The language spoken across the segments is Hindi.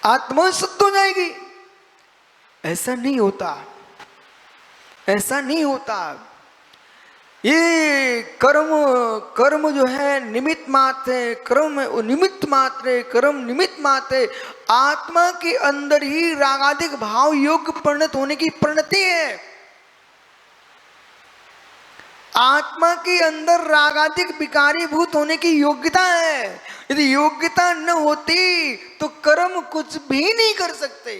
आत्मा शुद्ध हो जाएगी। ऐसा नहीं होता, ऐसा नहीं होता। ये कर्म, कर्म जो है निमित्त मात्र है, कर्म निमित्त मात्र है, कर्म निमित्त मात्र है। आत्मा के अंदर ही रागादिक भाव योग परिणत होने की परिणति है। आत्मा के अंदर रागादिक विकारीभूत होने की योग्यता है। यदि योग्यता न होती तो कर्म कुछ भी नहीं कर सकते।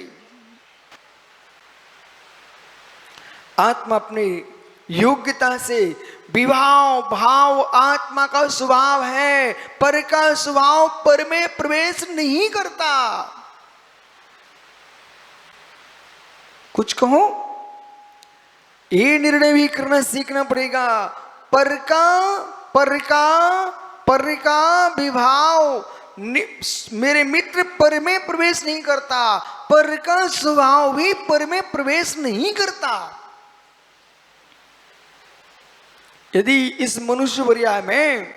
आत्मा अपनी योग्यता से विभाव भाव आत्मा का स्वभाव है, पर का स्वभाव पर में प्रवेश नहीं करता। कुछ कहो, ये निर्णय भी करना सीखना पड़ेगा। पर का विभाव मेरे मित्र पर में प्रवेश नहीं करता, पर का स्वभाव भी पर में प्रवेश नहीं करता। यदि इस मनुष्य वर्या में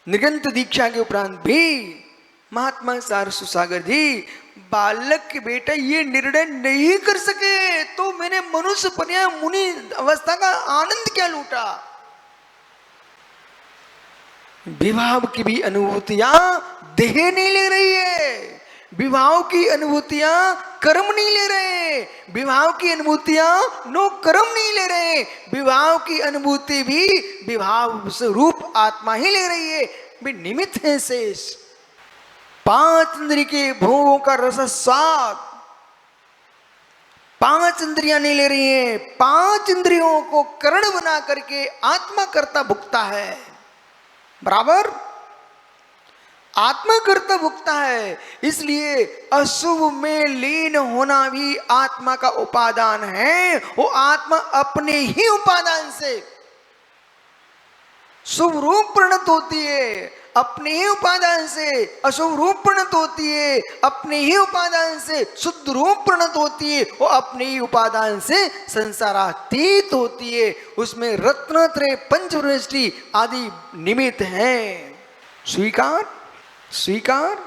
निगंत दीक्षा के उपरांत भी महात्मा सारस्वत सागर जी बालक के बेटा ये निर्णय नहीं कर सके तो मैंने मनुष्य पनिया मुनि अवस्था का आनंद क्या लूटा। विभाव की भी अनुभूतियां देह नहीं ले रही है, विभाव की अनुभूतियां कर्म नहीं ले रहे, विभाव की अनुभूतियां नो कर्म नहीं ले रहे, विभाव की अनुभूति भी विभाव स्वरूप आत्मा ही ले रही है। भी निमित्त है शेष। पांच इंद्रिय के भोगों का रस स्वाद पांच इंद्रियां नहीं ले रही है, पांच इंद्रियों को करण बना करके आत्मा कर्ता भुगता है। बराबर आत्मा कर्ता भुगता है। इसलिए अशुभ में लीन होना भी आत्मा का उपादान है। वो आत्मा अपने ही उपादान से शुभ रूप परिणत होती है, अपने ही उपादान से अशुभ रूप परिणत होती है, अपने ही उपादान से शुद्ध रूप परिणत होती है, वो अपने ही उपादान से संसारातीत होती है। उसमें रत्नत्रय पंचवृष्टि आदि निमित्त हैं। स्वीकार स्वीकार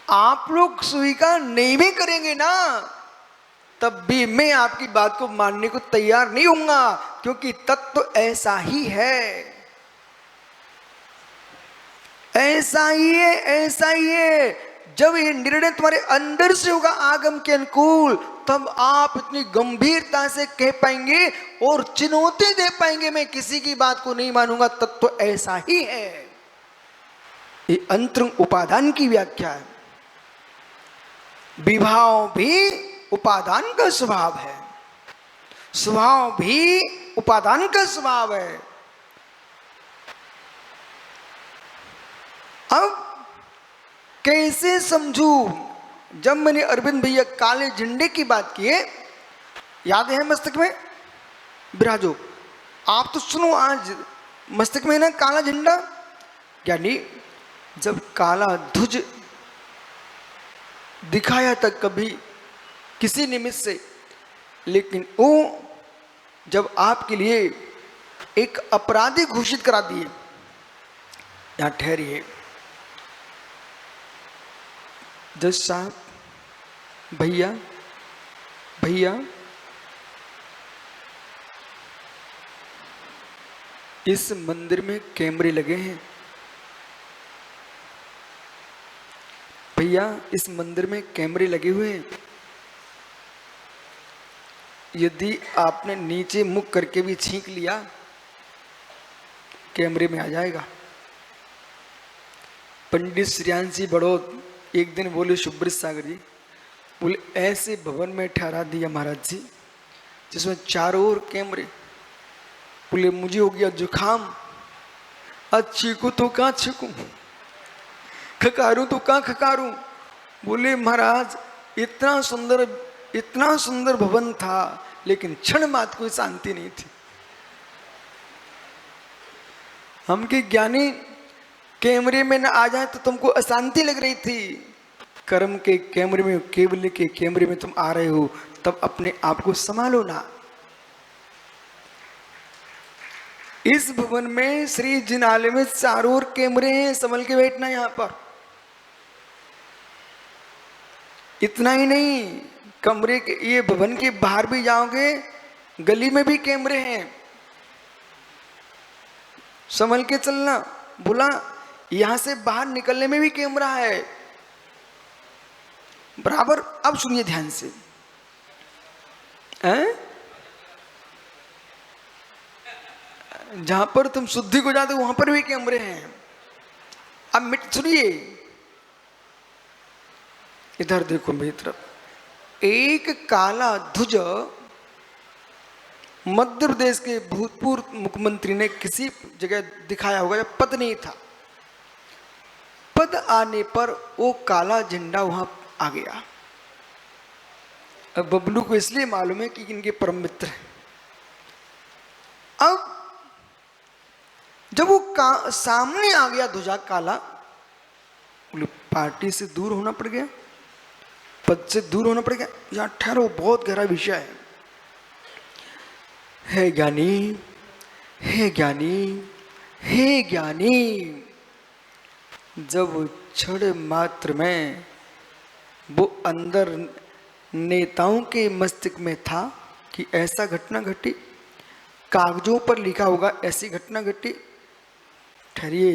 आप लोग स्वीकार नहीं भी करेंगे ना तब भी मैं आपकी बात को मानने को तैयार नहीं होऊंगा, क्योंकि तत्व तो ऐसा ही है, ऐसा ही है, ऐसा ही है। जब ये निर्णय तुम्हारे अंदर से होगा आगम के अनुकूल, तब आप इतनी गंभीरता से कह पाएंगे और चुनौती दे पाएंगे, मैं किसी की बात को नहीं मानूंगा, तत्व तो ऐसा ही है। ये अंतरंग उपादान की व्याख्या है। विभाव भी उपादान का स्वभाव है, स्वभाव भी उपादान का स्वभाव है। अब कैसे समझू? जब मैंने अरविंद भैया काले झंडे की बात की है, याद है मस्तक में विराजो, आप तो सुनो, आज मस्तक में ना काला झंडा, यानी जब काला ध्वज दिखाया था कभी किसी निमित्त से, लेकिन वो जब आपके लिए एक अपराधी घोषित करा दिए। यहां ठहरिए जज साहब, भैया भैया इस मंदिर में कैमरे लगे हैं, भैया इस मंदिर में कैमरे लगे हुए हैं, यदि आपने नीचे मुख करके भी छींक लिया कैमरे में आ जाएगा। पंडित श्रियांशी बड़ौद एक दिन बोले सुब्रत सागर जी, बोले ऐसे भवन में ठहरा दिया महाराज जी जिसमें चारों ओर कैमरे। बोले मुझे हो गया जुखाम, आज छींकू तो कहाँ छींकू, खकारूं तो कहाँ खकारूं। बोले महाराज इतना सुंदर भवन था, लेकिन क्षण मात्र कोई शांति नहीं थी। हम के ज्ञानी कैमरे में न आ जाए तो तुमको अशांति लग रही थी, कर्म के कैमरे में, केवल के कैमरे में तुम आ रहे हो, तब अपने आप को संभालो ना। इस भवन में श्री जिनालय में चारों ओर कैमरे हैं, संभल के बैठना। यहाँ पर इतना ही नहीं, कमरे के ये भवन के बाहर भी जाओगे, गली में भी कैमरे हैं, संभल के चलना। बोला यहां से बाहर निकलने में भी कैमरा है बराबर। अब सुनिए ध्यान से, जहां पर तुम शुद्धि को जाते हो वहां पर भी कैमरे हैं। अब मिट सुनिए, इधर देखो मेरी तरफ। एक काला ध्वज मध्य प्रदेश के भूतपूर्व मुख्यमंत्री ने किसी जगह दिखाया होगा, जब पद नहीं था, पद आने पर वो काला झंडा वहां आ गया। अब बबलू को इसलिए मालूम है कि इनके परम मित्र हैं। अब जब वो सामने आ गया ध्वजा काला, पार्टी से दूर होना पड़ गया, पद से दूर होना पड़ गया। यहां ठहरो, बहुत गहरा विषय है ज्ञानी, हे ज्ञानी, हे ज्ञानी। जब क्षण मात्र में वो अंदर नेताओं के मस्तिष्क में था कि ऐसा घटना घटी, कागजों पर लिखा होगा ऐसी घटना घटी। ठहरिए,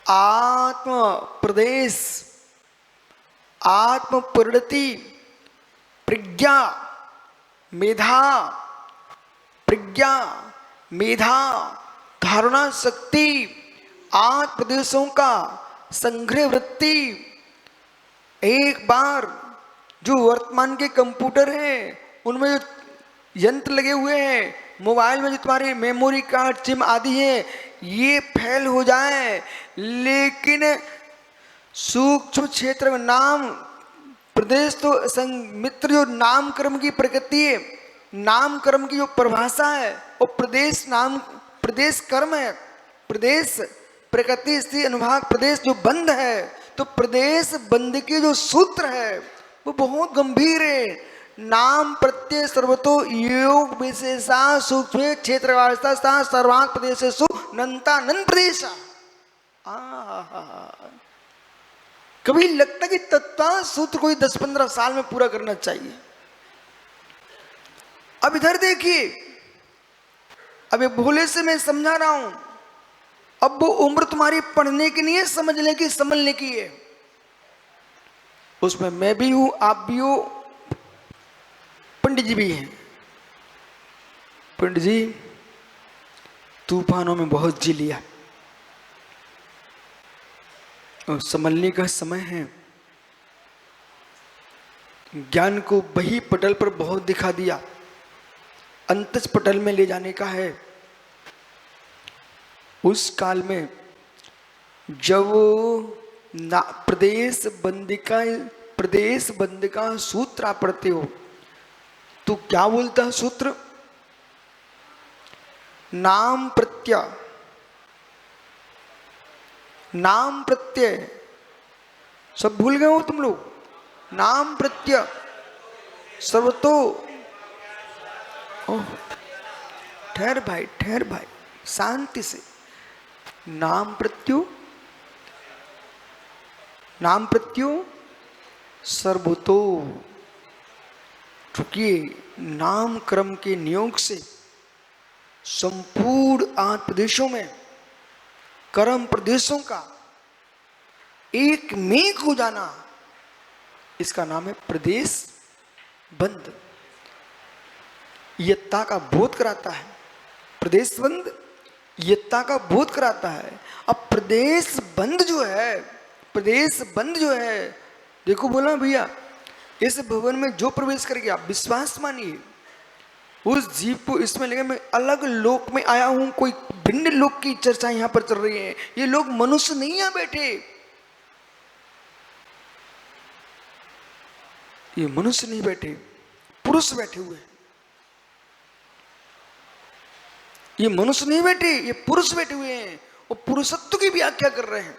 आत्म प्रदेश, आत्म परिणति, प्रज्ञा मेधा, प्रज्ञा मेधा, धारणा शक्ति, आत्म प्रदेशों का संग्रह वृत्ति। एक बार जो वर्तमान के कंप्यूटर हैं उनमें जो यंत्र लगे हुए हैं, मोबाइल में जो तुम्हारे मेमोरी कार्ड, सिम आदि है, ये फेल हो जाए, लेकिन सूक्ष्म क्षेत्र में नाम प्रदेश तो मित्र जो नामकर्म की प्रकृति है, नामकर्म की जो परिभाषा है वो प्रदेश नाम, प्रदेश कर्म है, प्रदेश प्रकृति स्थिति अनुभाग, प्रदेश जो बंध है, तो प्रदेश बंध के जो सूत्र है वो बहुत गंभीर है। नाम प्रत्यय सर्वतो योग विशेषा सूक्ष्म क्षेत्रवार्ता सर्वांग प्रदेशेषु नंता नन प्रदेशा। कभी लगता कि तत्व सूत्र कोई 10-15 साल में पूरा करना चाहिए। अब इधर देखिए, अब ये भोले से मैं समझा रहा हूं, अब वो उम्र तुम्हारी पढ़ने की नहीं है, समझने की, समझने की है। उसमें मैं भी हूं, आप भी हो, पंडित जी भी हैं। पंडित जी तूफानों में बहुत जी लिया और संभलने का समय है। ज्ञान को बही पटल पर बहुत दिखा दिया, अंतस पटल में ले जाने का है। उस काल में जब प्रदेश बंद का सूत्र आप पढ़ते हो तो क्या बोलता है सूत्र? नाम प्रत्यय, नाम प्रत्यय सब भूल गए हो तुम लोग। नाम प्रत्यय सर्वतो, ओह ठहर भाई, ठहर भाई, शांति से। नाम प्रत्यय, नाम प्रत्यय सर्वतो। चूंकि नाम क्रम के नियोग से संपूर्ण आठ प्रदेशों में कर्म प्रदेशों का एक मेघ हो जाना, इसका नाम है प्रदेश बंद। यत्ता का बोध कराता है प्रदेश बंद, यत्ता का बोध कराता है। अब प्रदेश बंद जो है, प्रदेश बंद जो है, देखो बोला भैया, इस भवन में जो प्रवेश कर गया, विश्वास मानिए उस जीव को इसमें लगे मैं अलग लोक में आया हूं, कोई भिन्न लोक की चर्चा यहां पर चल रही है। ये लोग मनुष्य नहीं है बैठे, ये मनुष्य नहीं बैठे, पुरुष बैठे हुए। ये मनुष्य नहीं बैठे, ये पुरुष बैठे हुए हैं, वो पुरुषत्व की व्याख्या कर रहे हैं।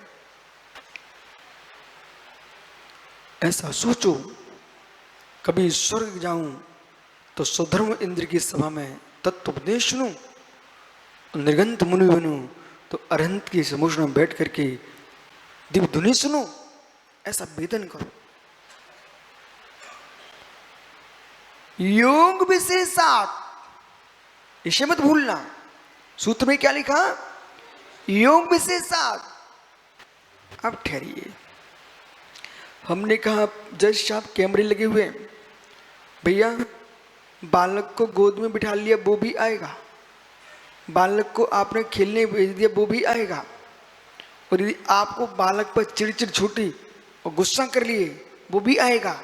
ऐसा सोचो, कभी स्वर्ग जाऊं तो स्वधर्म इंद्र की सभा में तत्वोपदेश सुनूं, निर्गंत मुनि बनूं तो अरहंत की समूह में बैठ करके दिव्य धुनि सुनो। ऐसा वेदन करो, योग विशेषात, इसे मत भूलना। सूत्र में क्या लिखा? योग विशेषात। अब ठहरिए, हमने कहा जज साहब कैमरे लगे हुए हैं, भैया बालक को गोद में बिठा लिया वो भी आएगा, बालक को आपने खेलने भेज दिया वो भी आएगा, और यदि आपको बालक पर चिड़चिड़ छूटी और गुस्सा कर लिए वो भी आएगा।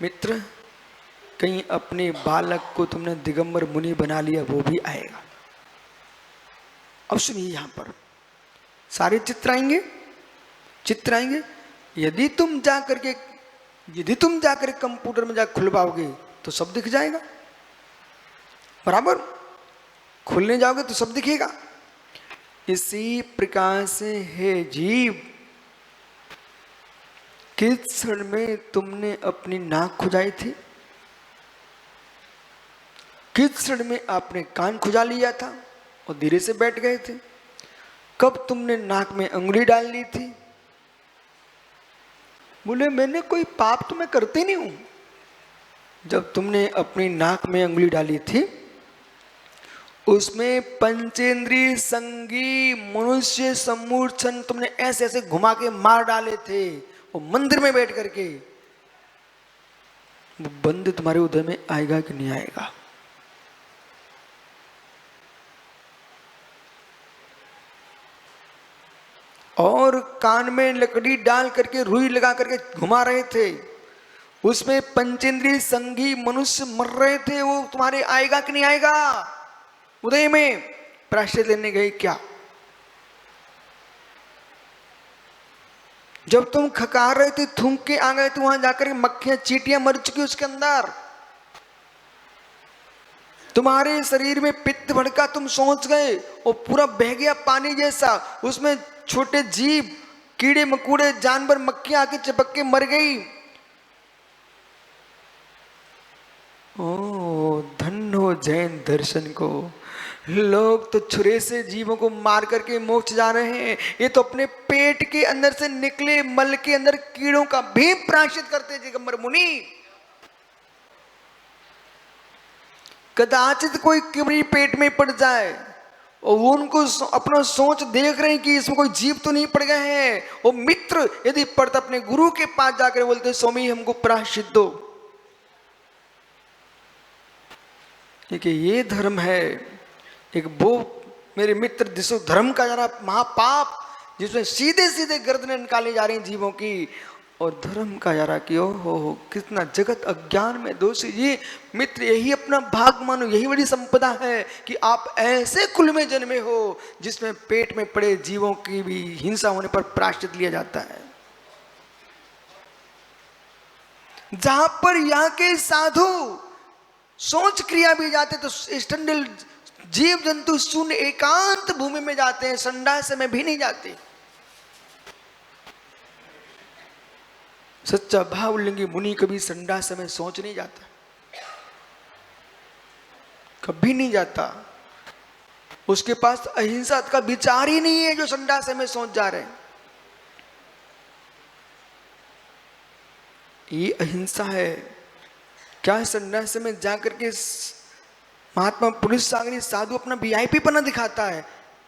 मित्र, कहीं अपने बालक को तुमने दिगंबर मुनि बना लिया वो भी आएगा। अब सुनिए, यहां पर सारे चित्र आएंगे, चित्र आएंगे। यदि तुम जाकर कंप्यूटर में जा खुलवाओगे तो सब दिख जाएगा, बराबर। खुलने जाओगे तो सब दिखेगा। इसी प्रकार से है जीव। किस क्षण में तुमने अपनी नाक खुजाई थी? किस क्षण में आपने कान खुजा लिया था और धीरे से बैठ गए थे? कब तुमने नाक में अंगुली डाल ली थी? बोले मैंने कोई पाप तो मैं करते नहीं हूं। जब तुमने अपनी नाक में अंगुली डाली थी उसमें पंचेंद्रिय संगी मनुष्य सम्मूर्छन तुमने ऐसे ऐसे घुमा के मार डाले थे, वो मंदिर में बैठ करके। वो बंद तुम्हारे उदय में आएगा कि नहीं आएगा? और कान में लकड़ी डाल करके रुई लगा करके घुमा रहे थे, उसमें पंचेंद्रिय संगी मनुष्य मर रहे थे, वो तुम्हारे आएगा कि नहीं आएगा उदय में? प्रायश्चित लेने गए क्या? जब तुम खकार रहे थे, थूक के आ गए थे, वहां जाकर मक्खियां चींटियां मर चुकी उसके अंदर। तुम्हारे शरीर में पित्त भड़का, तुम सोच गए और पूरा बह गया पानी जैसा, उसमें छोटे जीव कीड़े मकोड़े जानवर मक्खियां आके चिपक के मर गई। ओ धन्य हो जैन दर्शन को। लोग तो छुरे से जीवों को मार करके मोक्ष जा रहे हैं, ये तो अपने पेट के अंदर से निकले मल के अंदर कीड़ों का भी प्रायश्चित करते दिगंबर मुनि। कदाचित कोई कीड़ी पेट में पड़ जाए और वो उनको अपना सोच देख रहे हैं कि इसमें कोई जीव तो नहीं पड़ गए हैं, वो मित्र यदि पड़ता अपने गुरु के पास जाकर बोलते स्वामी हमको प्रायश्चित दो। एक ये धर्म है, एक वो मेरे मित्र जिसको धर्म का जरा महापाप, जिसमें सीधे सीधे गर्दनें निकाली जा रही जीवों की, और धर्म का यारा कि हो कितना जगत अज्ञान में दोषी। ये मित्र यही अपना भाग मानो, यही बड़ी संपदा है कि आप ऐसे कुल में जन्मे हो जिसमें पेट में पड़े जीवों की भी हिंसा होने पर प्रायश्चित लिया जाता है। जहां पर यहाँ के साधु सोच क्रिया भी जाते तो स्टंडल जीव जंतु शून्य एकांत भूमि में जाते हैं, संडास में भी नहीं जाते। सच्चा भाव लिंगी मुनि कभी संडास में सोच नहीं जाता, कभी नहीं जाता। उसके पास अहिंसा का विचार ही नहीं है जो संडास में सोच जा रहे हैं। ये अहिंसा है क्या? संन्यास में जाकर के महात्मा पुरुष सागरी साधु अपना वीआईपी पना दिखाता है,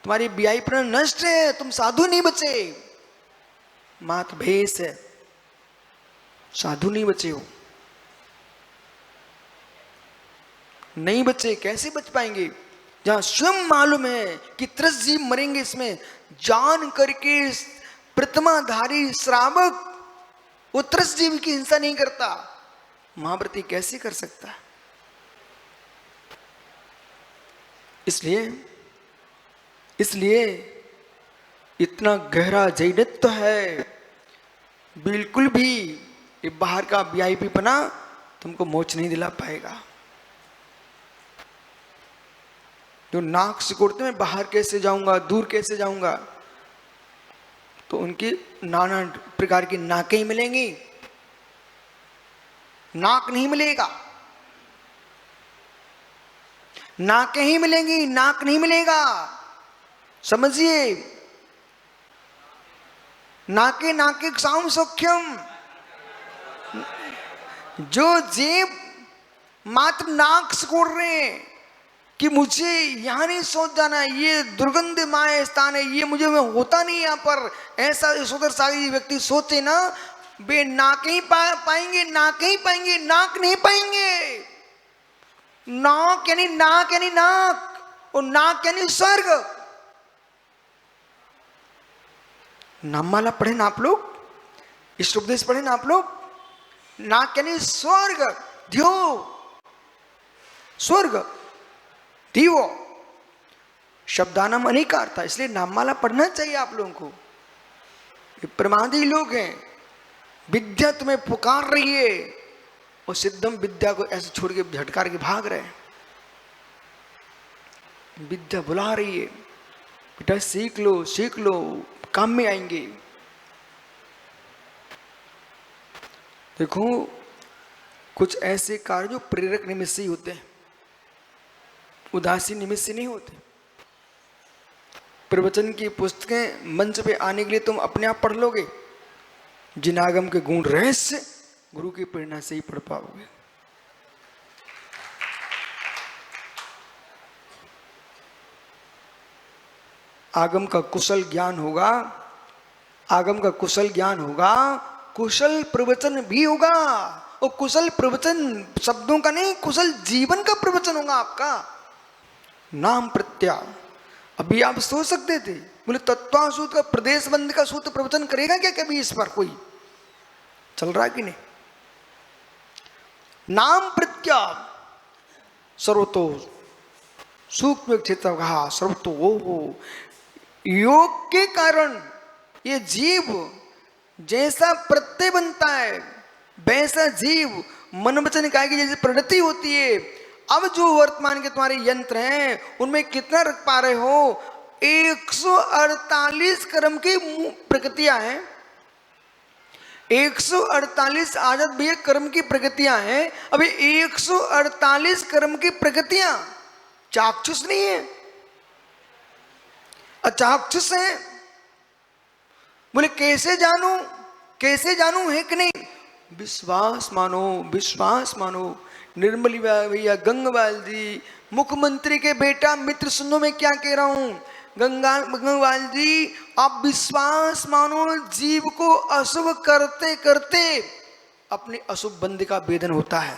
तुम्हारी वीआईपी पना नष्ट है, तुम साधु नहीं बचे। मात भेष है, साधु नहीं बचे हो, नहीं बचे। कैसे बच पाएंगे? जहां स्वयं मालूम है कि 30 जीव मरेंगे, इसमें जान करके प्रतिमाधारी श्रावक वो 30 जीव की हिंसा नहीं करता, महाव्रती कैसे कर सकता? इसलिए इतना गहरा जैनत्व है, बिल्कुल भी ये बाहर का वीआईपी पना तुमको मोक्ष नहीं दिला पाएगा। जो नाक सिकोड़ते हैं बाहर कैसे जाऊंगा, दूर कैसे जाऊंगा, तो उनकी नाना प्रकार की नाकें ही मिलेंगी, नाक नहीं मिलेगा। नाकें ही मिलेंगी, नाक नहीं मिलेगा, समझिए। नाके नाके साम सौख्यम, जो जीव मात्र नाक सिकोड़ रहे हैं कि मुझे यहाँ नहीं सोच जाना, ये दुर्गंधमय स्थान है, ये मुझे होता नहीं यहाँ पर, ऐसा सोदरशाही व्यक्ति सोचे ना, वे नाक ही पाएंगे, नाक ही पाएंगे, नाक नहीं पाएंगे। नाक यानी नाक यानी नाक, और नाक यानी स्वर्ग। नाममाला पढ़े ना आप लोग, इष्ट उपदेश पढ़े ना आप लोग। नाक यानी स्वर्ग, ध्यो, स्वर्ग, दीवो, शब्दानाम अनेकार था, इसलिए नाममाला पढ़ना चाहिए आप लोगों को। ये प्रमादी लोग हैं, विद्या तुम्हें पुकार रही है और सिद्धम विद्या को ऐसे छोड़ के झटकार के भाग रहे हैं। विद्या बुला रही है, बेटा सीख लो, सीख लो, काम में आएंगे। देखो कुछ ऐसे कार्य जो प्रेरक निमित्त से ही होते हैं, उदासीन निमित्त से नहीं होते। प्रवचन की पुस्तकें मंच पे आने के लिए तुम अपने आप पढ़ लोगे, जिनागम के गुण रहस्य गुरु की प्रेरणा से ही पढ़ पाओगे। आगम का कुशल ज्ञान होगा, आगम का कुशल ज्ञान होगा, कुशल प्रवचन भी होगा। और कुशल प्रवचन शब्दों का नहीं, कुशल जीवन का प्रवचन होगा आपका। नाम प्रत्याह, अभी आप सोच सकते थे, बोले तत्वासूत्र का प्रदेश बंद का सूत्र प्रवचन करेगा क्या कभी, इस पर कोई चल रहा है कि नहीं? नाम प्रत्याह सर्वतो सूक्ष्म क्षेत्र कहा, सर्वतो वो योग के कारण ये जीव जैसा प्रत्यय बनता है, वैसा जीव मन वचन काया की जैसी प्रवृत्ति होती है। अब जो वर्तमान के तुम्हारे यंत्र हैं उनमें कितना रख पा रहे हो? 148 कर्म की प्रकृतियां हैं, 148 आजाद भी कर्म की प्रकृतियां हैं। अभी 148 कर्म की प्रकृतियां चाक्षुष नहीं है, अचाक्षुष है। बोले कैसे जानूं, कैसे जानूं है कि नहीं? विश्वास मानो, विश्वास मानो। निर्मली भैया, गंगावाल जी, मुख्यमंत्री के बेटा मित्र, सुनो मैं क्या कह रहा हूं। गंगावाल जी, आप विश्वास मानो, जीव को अशुभ करते करते अपनी अशुभ बंदी का भेदन होता है।